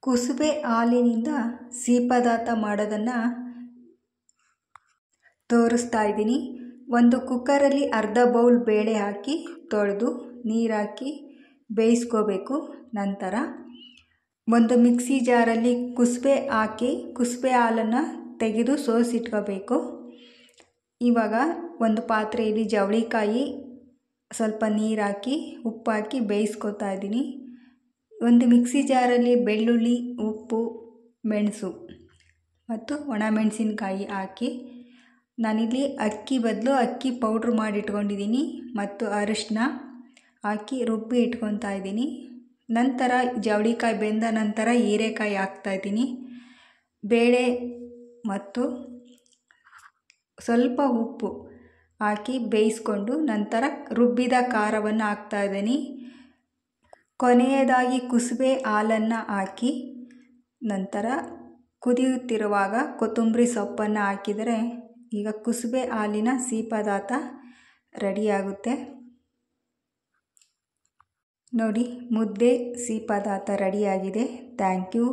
ಕುಸುಬೆ ಹಾಲಿನಿಂದ ಸಿಹಿ ಪದಾರ್ಥ ಮಾಡೋದನ್ನು ತೋರಿಸ್ತಾ ಇದ್ದೀನಿ. ಒಂದು ಕುಕ್ಕರಲ್ಲಿ ಅರ್ಧ ಬೌಲ್ ಬೇಳೆ ಹಾಕಿ ತೊಳೆದು ನೀರು ಹಾಕಿ ಬೇಯಿಸ್ಕೋಬೇಕು. ನಂತರ ಒಂದು ಮಿಕ್ಸಿ ಜಾರಲ್ಲಿ ಕುಸುಬೆ ಹಾಕಿ ಕುಸುಬೆ ಹಾಲನ್ನು ತೆಗೆದು ಸೋಸಿಟ್ಕೋಬೇಕು. ಇವಾಗ ಒಂದು ಪಾತ್ರೆಯಲ್ಲಿ ಜವಳಿಕಾಯಿ ಸ್ವಲ್ಪ ನೀರು ಹಾಕಿ ಉಪ್ಪು ಹಾಕಿ ಬೇಯಿಸ್ಕೊತಾ ಇದ್ದೀನಿ. ಒಂದು ಮಿಕ್ಸಿ ಜಾರಲ್ಲಿ ಬೆಳ್ಳುಳ್ಳಿ, ಉಪ್ಪು, ಮೆಣಸು ಮತ್ತು ಒಣಮೆಣಸಿನ್ಕಾಯಿ ಹಾಕಿ ನಾನಿಲ್ಲಿ ಅಕ್ಕಿ ಬದಲು ಅಕ್ಕಿ ಪೌಡ್ರ್ ಮಾಡಿ ಇಟ್ಕೊಂಡಿದ್ದೀನಿ ಮತ್ತು ಅರಿಶಿನ ಹಾಕಿ ರುಬ್ಬಿ ಇಟ್ಕೊತಾ ಇದ್ದೀನಿ. ನಂತರ ಜವಳಿಕಾಯಿ ಬೆಂದ ನಂತರ ಹೀರೆಕಾಯಿ ಹಾಕ್ತಾಯಿದ್ದೀನಿ. ಬೇಳೆ ಮತ್ತು ಸ್ವಲ್ಪ ಉಪ್ಪು ಹಾಕಿ ಬೇಯಿಸ್ಕೊಂಡು ನಂತರ ರುಬ್ಬಿದ ಖಾರವನ್ನು ಹಾಕ್ತಾಯಿದ್ದೀನಿ. ಕೊನೆಯದಾಗಿ ಕುಸುಬೆ ಹಾಲನ್ನು ಹಾಕಿ ನಂತರ ಕುದಿಯುತ್ತಿರುವಾಗ ಕೊತ್ತಂಬರಿ ಸೊಪ್ಪನ್ನು ಹಾಕಿದರೆ ಈಗ ಕುಸುಬೆ ಹಾಲಿನ ಸಿಹಿ ಪದಾರ್ಥ ರೆಡಿಯಾಗುತ್ತೆ. ನೋಡಿ, ಮುದ್ದೆ ಸಿಹಿ ಪದಾರ್ಥ ರೆಡಿಯಾಗಿದೆ. Thank you.